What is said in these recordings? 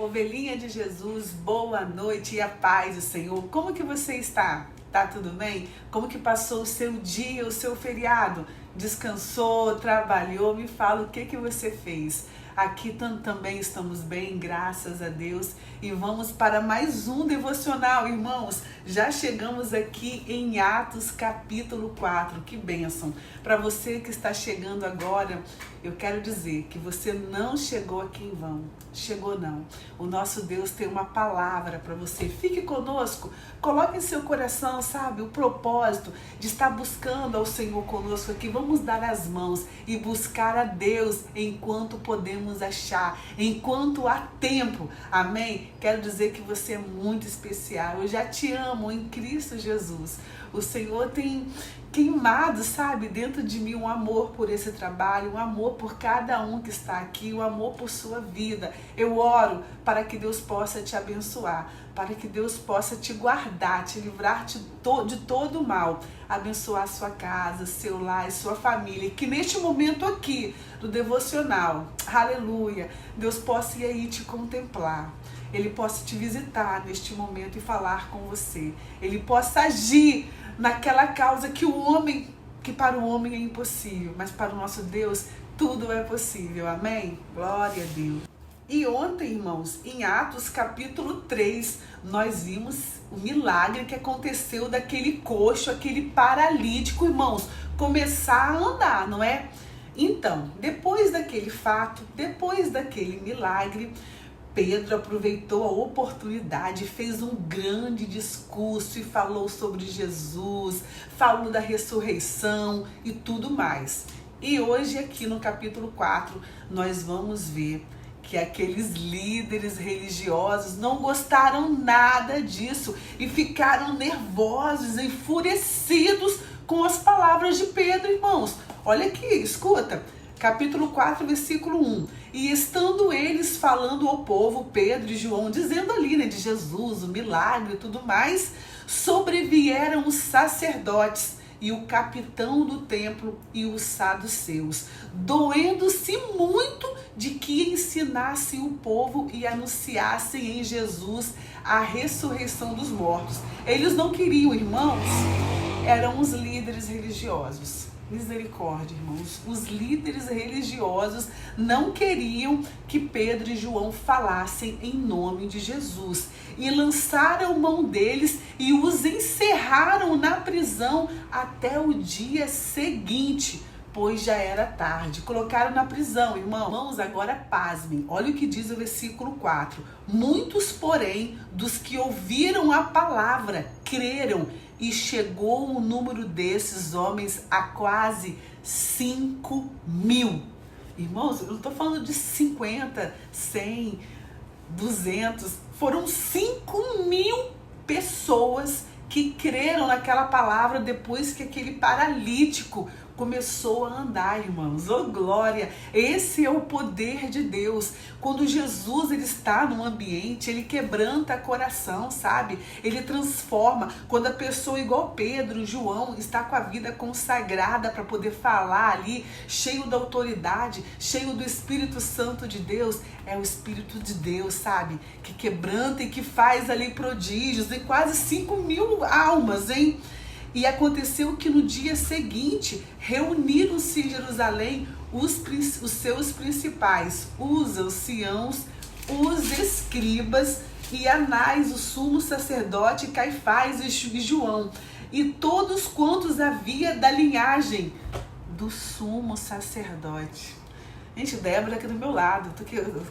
Ovelhinha de Jesus, boa noite e a paz do Senhor. Como que você está? Tá tudo bem? Como que passou o seu dia, o seu feriado? Descansou, trabalhou? Me fala o que você fez. Aqui também estamos bem, graças a Deus. E vamos para mais um devocional, irmãos. Já chegamos aqui em Atos capítulo 4. Que bênção! Para você que está chegando agora, eu quero dizer que você não chegou aqui em vão. Chegou não. O nosso Deus tem uma palavra para você. Fique conosco. Coloque em seu coração, sabe, o propósito de estar buscando ao Senhor conosco aqui. Vamos dar as mãos e buscar a Deus enquanto podemos achar, enquanto há tempo. Amém? Quero dizer que você é muito especial. Eu já te amo em Cristo Jesus. O Senhor tem queimado, sabe, dentro de mim um amor por esse trabalho, um amor por cada um que está aqui, um amor por sua vida. Eu oro para que Deus possa te abençoar, para que Deus possa te guardar, te livrar de todo o mal, abençoar sua casa, seu lar e sua família. E que neste momento aqui do devocional, aleluia, Deus possa ir aí te contemplar. Ele possa te visitar neste momento e falar com você. Ele possa agir naquela causa que para o homem é impossível, mas para o nosso Deus tudo é possível. Amém? Glória a Deus. E ontem, irmãos, em Atos capítulo 3, nós vimos o milagre que aconteceu daquele coxo, aquele paralítico, irmãos, começar a andar, não é? Então, depois daquele fato, depois daquele milagre, Pedro aproveitou a oportunidade, fez um grande discurso e falou sobre Jesus, falou da ressurreição e tudo mais. E hoje aqui no capítulo 4 nós vamos ver que aqueles líderes religiosos não gostaram nada disso e ficaram nervosos, enfurecidos com as palavras de Pedro, irmãos. Olha aqui, escuta. Capítulo 4, versículo 1. E estando eles falando ao povo, Pedro e João, dizendo ali, né, de Jesus, o milagre e tudo mais, sobrevieram os sacerdotes e o capitão do templo e os saduceus, doendo-se muito de que ensinassem o povo e anunciassem em Jesus a ressurreição dos mortos. Eles não queriam, irmãos, eram os líderes religiosos. Misericórdia, irmãos. Os líderes religiosos não queriam que Pedro e João falassem em nome de Jesus e lançaram mão deles e os encerraram na prisão até o dia seguinte, pois já era tarde. Colocaram na prisão, irmãos. Agora pasmem. Olha o que diz o versículo 4. Muitos, porém, dos que ouviram a palavra, creram, e chegou o número desses homens a quase 5.000. Irmãos, eu não estou falando de 50, 100, 200. Foram 5.000 pessoas que creram naquela palavra depois que aquele paralítico começou a andar, irmãos. Oh, glória! Esse é o poder de Deus. Quando Jesus ele está num ambiente, ele quebranta coração, sabe? Ele transforma. Quando a pessoa igual Pedro, João, está com a vida consagrada para poder falar ali, cheio da autoridade, cheio do Espírito Santo de Deus, é o Espírito de Deus, sabe? Que quebranta e que faz ali prodígios e quase 5.000 almas, hein? E aconteceu que no dia seguinte, reuniram-se em Jerusalém os seus principais, os anciãos, os escribas e Anás, o sumo sacerdote, Caifás e João, e todos quantos havia da linhagem do sumo sacerdote. Gente, Débora aqui do meu lado, tô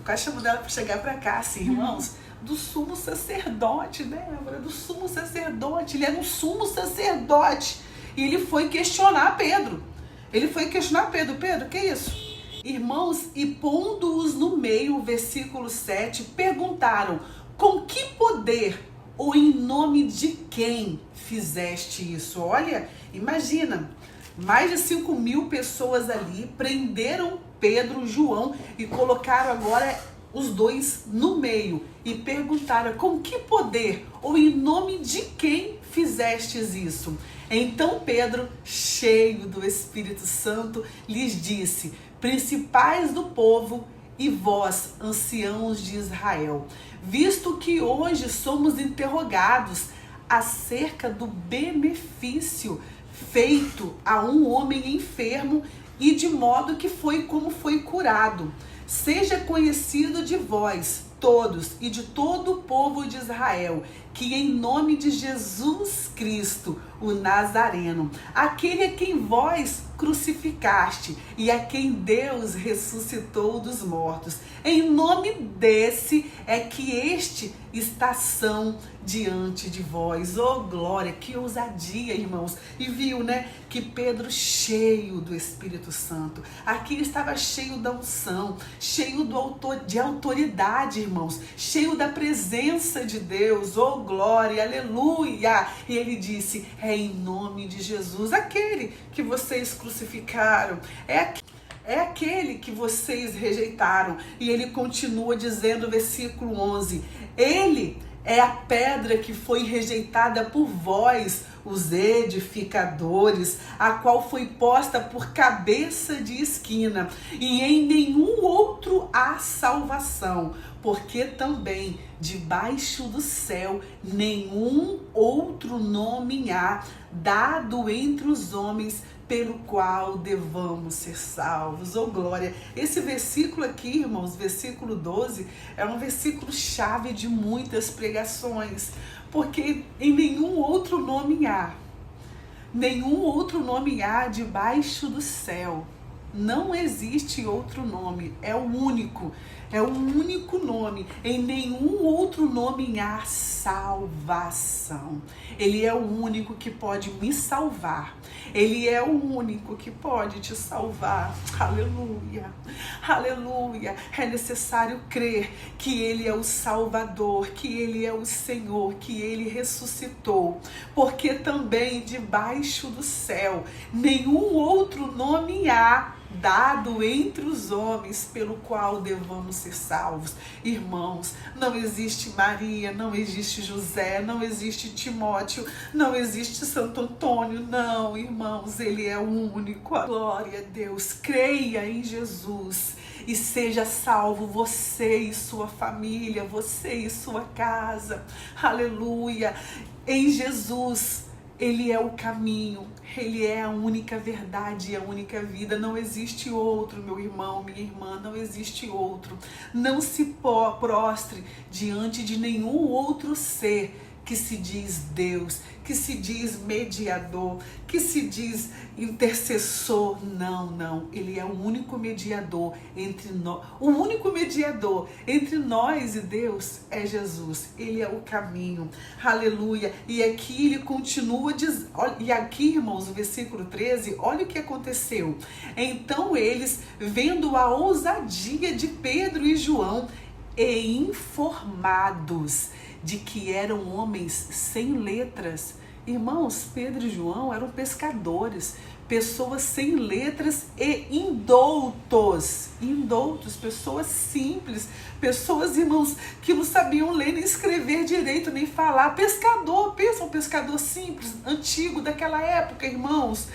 quase chamando ela para chegar para cá, assim, irmãos. Do sumo sacerdote, né? Do sumo sacerdote. Ele era um sumo sacerdote. E ele foi questionar Pedro. Pedro, que é isso? Irmãos, e pondo-os no meio, versículo 7, perguntaram: com que poder ou em nome de quem fizeste isso? Olha, imagina, mais de 5.000 pessoas ali prenderam Pedro, João e colocaram agora os dois no meio e perguntaram: com que poder ou em nome de quem fizestes isso? Então Pedro, cheio do Espírito Santo, lhes disse: principais do povo e vós, anciãos de Israel, visto que hoje somos interrogados acerca do benefício feito a um homem enfermo e de modo que foi como foi curado, seja conhecido de vós todos e de todo o povo de Israel, que em nome de Jesus Cristo, o Nazareno, aquele a quem vós crucificaste e a quem Deus ressuscitou dos mortos, em nome desse é que este está são diante de vós. Oh glória, que ousadia, irmãos. E viu, né, que Pedro, cheio do Espírito Santo, aqui estava cheio da unção, cheio de autoridade, irmãos, cheio da presença de Deus. Oh glória, aleluia. E ele disse, é em nome de Jesus, aquele que vocês crucificaram, é aquele que vocês rejeitaram. E ele continua dizendo, versículo 11, ele é a pedra que foi rejeitada por vós, os edificadores, a qual foi posta por cabeça de esquina, e em nenhum outro há salvação, porque também debaixo do céu nenhum outro nome há dado entre os homens pelo qual devamos ser salvos. Oh glória! Esse versículo aqui, irmãos, versículo 12, é um versículo chave de muitas pregações, porque em nenhum outro nome há debaixo do céu. Não existe outro nome, é o único nome, em nenhum outro nome há salvação. Ele é o único que pode me salvar, ele é o único que pode te salvar. Aleluia, aleluia. É necessário crer que ele é o Salvador, que ele é o Senhor, que ele ressuscitou, porque também debaixo do céu nenhum outro nome há dado entre os homens pelo qual devamos ser salvos. Irmãos, não existe Maria, não existe José, não existe Timóteo, não existe Santo Antônio, não, irmãos, ele é o único. Glória a Deus, creia em Jesus e seja salvo, você e sua família, você e sua casa. Aleluia. Em Jesus, ele é o caminho, ele é a única verdade e a única vida. Não existe outro, meu irmão, minha irmã, não existe outro. Não se prostre diante de nenhum outro ser que se diz Deus, que se diz mediador, que se diz intercessor. Não. Ele é o único mediador entre nós. O único mediador entre nós e Deus é Jesus. Ele é o caminho. Aleluia. E aqui ele continua dizendo, e aqui, irmãos, o versículo 13, olha o que aconteceu. Então eles, vendo a ousadia de Pedro e João, e informados de que eram homens sem letras. Irmãos, Pedro e João eram pescadores, pessoas sem letras e indoutos, pessoas simples, pessoas, irmãos, que não sabiam ler nem escrever direito, nem falar. Pescador, pensa, um pescador simples, antigo, daquela época, irmãos,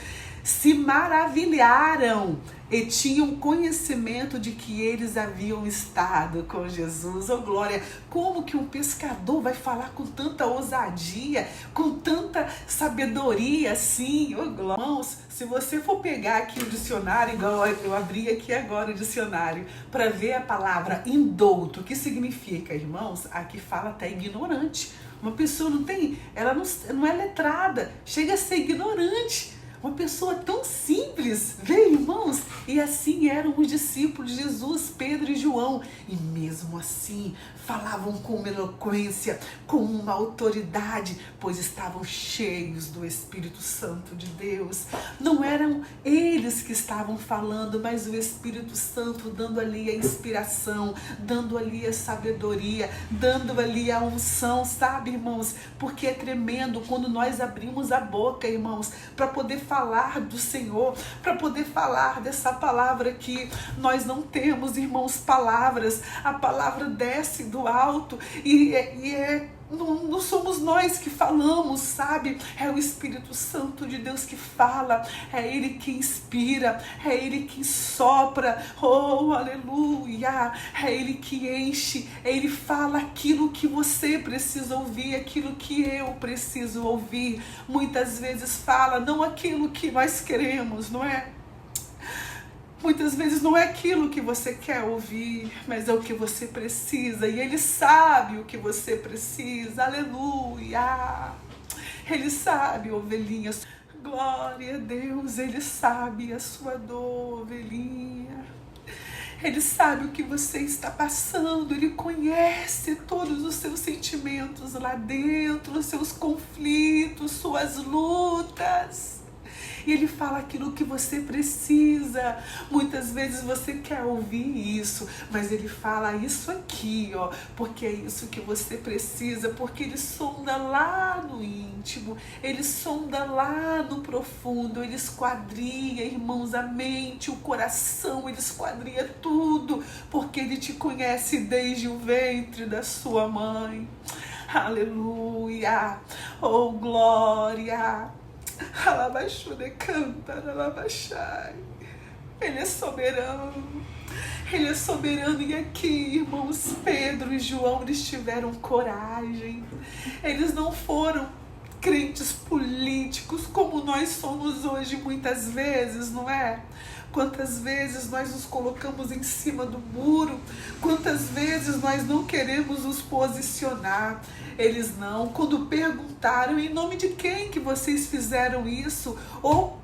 se maravilharam e tinham conhecimento de que eles haviam estado com Jesus. Oh glória, como que um pescador vai falar com tanta ousadia, com tanta sabedoria assim? Oh glória. Irmãos, se você for pegar aqui o dicionário, igual eu abri aqui agora o dicionário, para ver a palavra indouto, o que significa, irmãos, aqui fala até ignorante. Uma pessoa ela não é letrada, chega a ser ignorante. Uma pessoa tão simples, vê, irmãos? E assim eram os discípulos de Jesus, Pedro e João. E mesmo assim, falavam com uma eloquência, com uma autoridade, pois estavam cheios do Espírito Santo de Deus. Não eram eles que estavam falando, mas o Espírito Santo dando ali a inspiração, dando ali a sabedoria, dando ali a unção, sabe, irmãos? Porque é tremendo quando nós abrimos a boca, irmãos, para poder falar do Senhor, para poder falar dessa palavra que nós não temos, irmãos, palavras. A palavra desce do alto e é não somos nós que falamos, sabe? É o Espírito Santo de Deus que fala, é Ele que inspira, é Ele que sopra, oh, aleluia, é Ele que enche, Ele fala aquilo que você precisa ouvir, aquilo que eu preciso ouvir. Muitas vezes fala não aquilo que nós queremos, não é? Muitas vezes não é aquilo que você quer ouvir, mas é o que você precisa. E Ele sabe o que você precisa. Aleluia! Ele sabe, ovelhinha. Glória a Deus, Ele sabe a sua dor, ovelhinha. Ele sabe o que você está passando. Ele conhece todos os seus sentimentos lá dentro, os seus conflitos, suas lutas. E Ele fala aquilo que você precisa. Muitas vezes você quer ouvir isso, mas Ele fala isso aqui, ó, porque é isso que você precisa, porque Ele sonda lá no íntimo, Ele sonda lá no profundo, Ele esquadria, irmãos, a mente, o coração, Ele esquadria tudo, porque Ele te conhece desde o ventre da sua mãe. Aleluia! Oh, glória! Alabaxude canta, alabaxai. Ele é soberano. Ele é soberano. E aqui, irmãos, Pedro e João, eles tiveram coragem. Eles não foram crentes políticos como nós somos hoje muitas vezes, não é? Quantas vezes nós nos colocamos em cima do muro, quantas vezes nós não queremos nos posicionar. Eles não, quando perguntaram em nome de quem que vocês fizeram isso, ou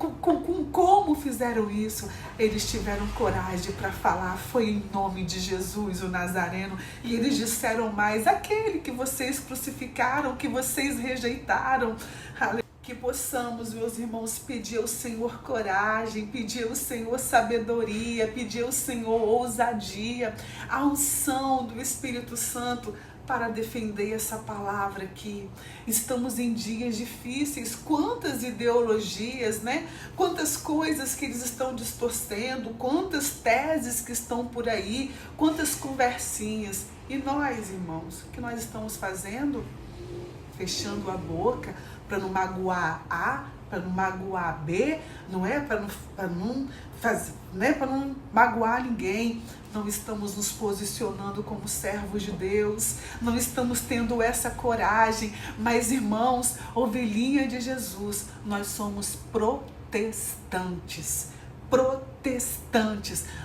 como fizeram isso, eles tiveram coragem para falar, foi em nome de Jesus, o Nazareno. E eles disseram mais, aquele que vocês crucificaram, que vocês rejeitaram. Que possamos, meus irmãos, pedir ao Senhor coragem, pedir ao Senhor sabedoria, pedir ao Senhor ousadia, a unção do Espírito Santo para defender essa palavra aqui. Estamos em dias difíceis, quantas ideologias, né? Quantas coisas que eles estão distorcendo, quantas teses que estão por aí, quantas conversinhas. E nós, irmãos, o que nós estamos fazendo? Fechando a boca para não magoar A, para não magoar B, não é? Para não fazer, né? Para não magoar ninguém. Não estamos nos posicionando como servos de Deus, não estamos tendo essa coragem. Mas, irmãos, ovelhinha de Jesus, nós somos protestantes.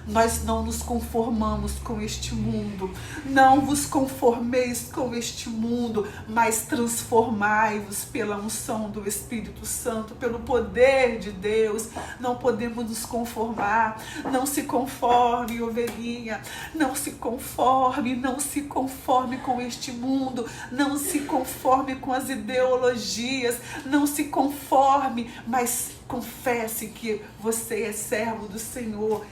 Nós não nos conformamos com este mundo, não vos conformeis com este mundo, mas transformai-vos pela unção do Espírito Santo, pelo poder de Deus. Não podemos nos conformar. Não se conforme, ovelhinha, não se conforme com este mundo, não se conforme com as ideologias, não se conforme, mas confesse que você é servo do Senhor.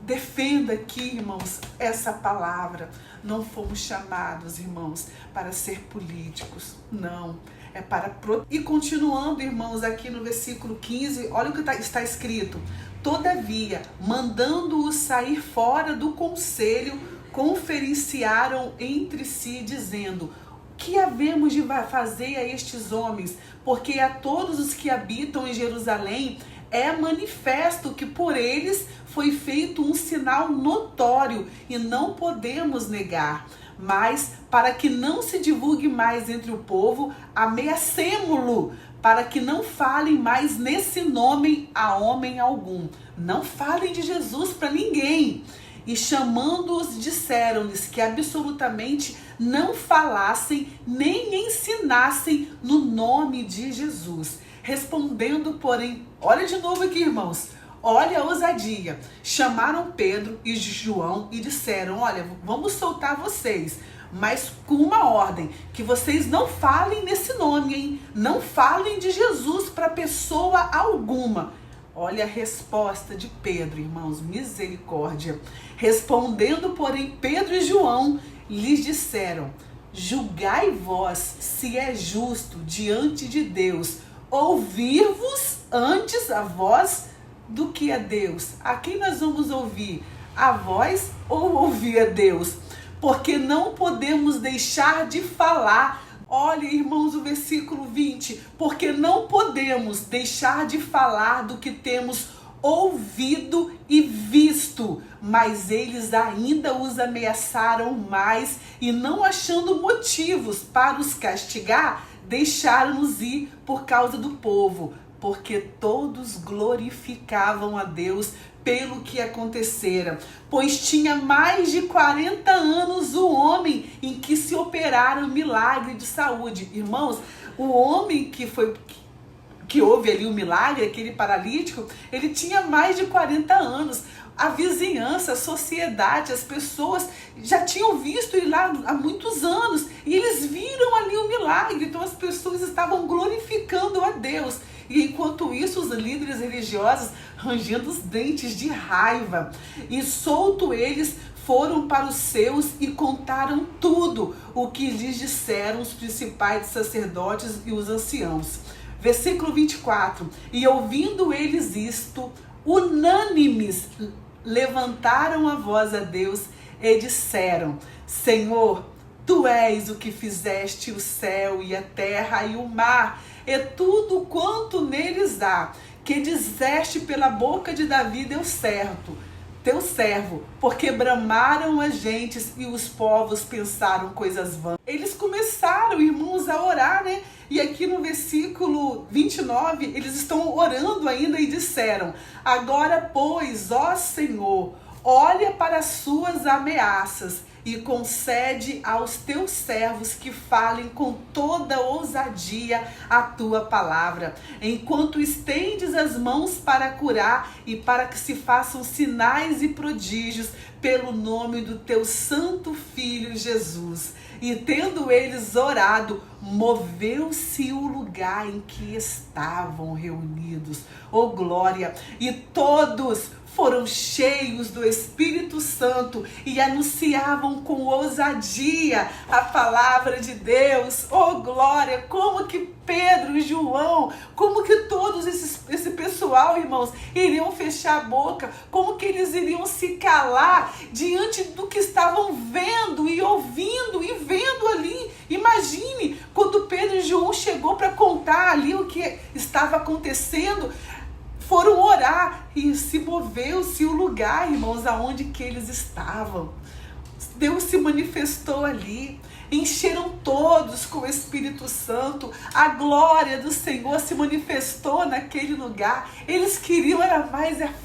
Defenda aqui, irmãos, essa palavra. Não fomos chamados, irmãos, para ser políticos. Não. É para... E continuando, irmãos, aqui no versículo 15, olha o que está escrito. Todavia, mandando-os sair fora do conselho, conferenciaram entre si, dizendo: que havemos de fazer a estes homens? Porque a todos os que habitam em Jerusalém é manifesto que por eles foi feito um sinal notório e não podemos negar. Mas, para que não se divulgue mais entre o povo, ameacemo-lo, para que não falem mais nesse nome a homem algum. Não falem de Jesus para ninguém. E chamando-os, disseram-lhes que absolutamente não falassem nem ensinassem no nome de Jesus. Respondendo, porém, olha de novo aqui, irmãos, olha a ousadia. Chamaram Pedro e João e disseram: olha, vamos soltar vocês, mas com uma ordem, que vocês não falem nesse nome, hein? Não falem de Jesus para pessoa alguma. Olha a resposta de Pedro, irmãos, misericórdia. Respondendo, porém, Pedro e João lhes disseram: julgai vós se é justo diante de Deus ouvir-vos antes a vós do que a Deus. A quem nós vamos ouvir? A vós ou ouvir a Deus? Porque não podemos deixar de falar Olha, irmãos, o versículo 20, porque não podemos deixar de falar do que temos ouvido e visto, mas eles ainda os ameaçaram mais e, não achando motivos para os castigar, deixaram-nos ir por causa do povo, porque todos glorificavam a Deus pelo que acontecera, pois tinha mais de 40 anos o homem em que se operaram milagre de saúde. Irmãos, o homem que houve ali o milagre, aquele paralítico, ele tinha mais de 40 anos. A vizinhança, a sociedade, as pessoas já tinham visto ele lá há muitos anos e eles viram ali o milagre. Então as pessoas estavam glorificando a Deus. E enquanto isso, os líderes religiosos rangendo os dentes de raiva. E solto eles foram para os seus e contaram tudo o que lhes disseram os principais sacerdotes e os anciãos. Versículo 24. E ouvindo eles isto, unânimes levantaram a voz a Deus e disseram: Senhor, Tu és o que fizeste o céu e a terra e o mar, e tudo quanto neles há, que disseste pela boca de Davi, teu servo, porque bramaram as gentes e os povos pensaram coisas vãs. Eles começaram, irmãos, a orar, né? E aqui no versículo 29, eles estão orando ainda e disseram: agora, pois, ó Senhor, olha para as suas ameaças e concede aos teus servos que falem com toda ousadia a tua palavra, enquanto estendes as mãos para curar e para que se façam sinais e prodígios pelo nome do teu santo Filho Jesus. E tendo eles orado, moveu-se o lugar em que estavam reunidos. Oh glória! E todos foram cheios do Espírito Santo e anunciavam com ousadia a palavra de Deus. Oh glória! Como que Pedro e João, como que todos esse pessoal, irmãos, iriam fechar a boca? Como que eles iriam se calar diante do que estavam vendo e ouvindo e vendo ali? Imagine quando Pedro e João chegou para contar ali o que estava acontecendo. Foram orar e se moveu-se o lugar, irmãos, aonde que eles estavam. Deus se manifestou ali. Encheram todos com o Espírito Santo. A glória do Senhor se manifestou naquele lugar. Eles queriam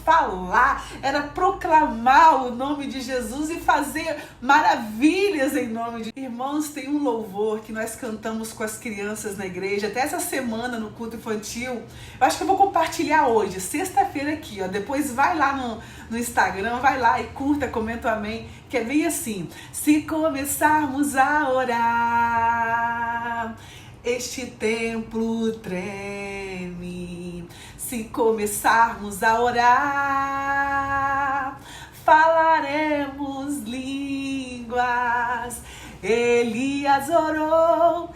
falar, era proclamar o nome de Jesus e fazer maravilhas em nome de... Irmãos, tem um louvor que nós cantamos com as crianças na igreja, até essa semana no culto infantil. Eu acho que eu vou compartilhar hoje, sexta-feira aqui, ó. Depois vai lá no Instagram, vai lá e curta, comenta o amém, que é bem assim: se começarmos a orar, este templo treme. Se começarmos a orar, falaremos línguas. Elias orou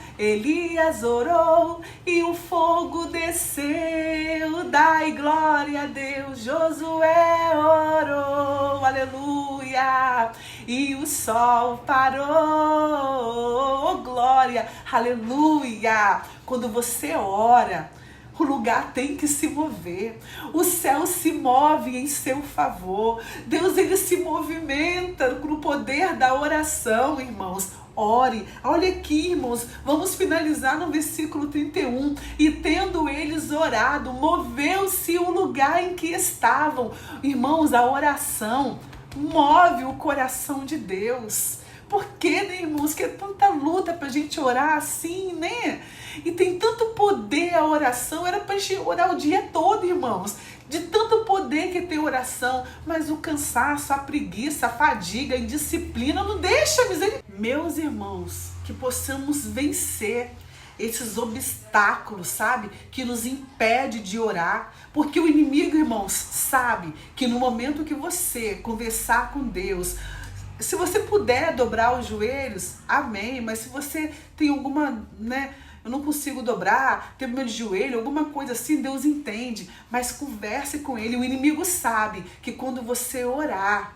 e o fogo desceu. Dai glória a Deus. Josué orou, aleluia, e o sol parou. Oh, glória, aleluia. Quando você ora, o lugar tem que se mover. O céu se move em seu favor. Deus, ele se movimenta no poder da oração, irmãos. Ore. Olha aqui, irmãos. Vamos finalizar no versículo 31. E tendo eles orado, moveu-se o lugar em que estavam. Irmãos, a oração move o coração de Deus. Por que, né, irmãos? Que é tanta luta pra gente orar assim, né? E tem tanto poder a oração. Era pra gente orar o dia todo, irmãos. De tanto poder que tem oração. Mas o cansaço, a preguiça, a fadiga, a indisciplina não deixa, misericórdia. Meus irmãos, que possamos vencer esses obstáculos, sabe? Que nos impede de orar. Porque o inimigo, irmãos, sabe que no momento que você conversar com Deus, se você puder dobrar os joelhos, amém. Mas se você tem alguma, né? Eu não consigo dobrar, tenho medo de joelho, alguma coisa assim, Deus entende. Mas converse com Ele. O inimigo sabe que quando você orar,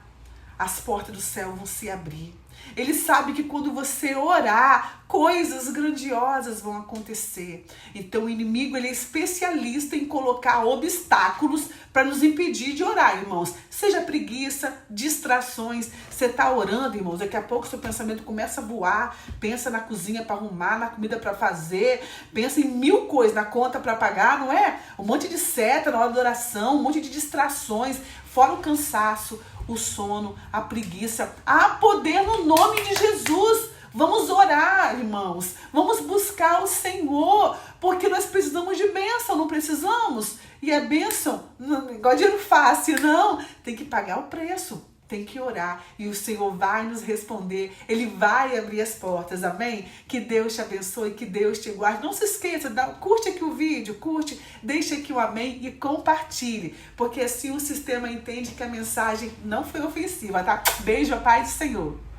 as portas do céu vão se abrir. Ele sabe que quando você orar, coisas grandiosas vão acontecer. Então o inimigo, ele é especialista em colocar obstáculos para nos impedir de orar, irmãos. Seja preguiça, distrações. Você está orando, irmãos, daqui a pouco seu pensamento começa a voar. Pensa na cozinha para arrumar, na comida para fazer. Pensa em 1000 coisas, na conta para pagar, não é? Um monte de seta na hora da oração, um monte de distrações. Fora o cansaço, o sono, a preguiça. Há poder no nome de Jesus. Vamos orar, irmãos. Vamos buscar o Senhor, porque nós precisamos de bênção, não precisamos? E a bênção, não, igual dinheiro fácil, não. Tem que pagar o preço. Tem que orar e o Senhor vai nos responder. Ele vai abrir as portas, amém? Que Deus te abençoe, que Deus te guarde. Não se esqueça, curte aqui o vídeo, curte, deixa aqui o amém e compartilhe. Porque assim o sistema entende que a mensagem não foi ofensiva, tá? Beijo, a paz do Senhor.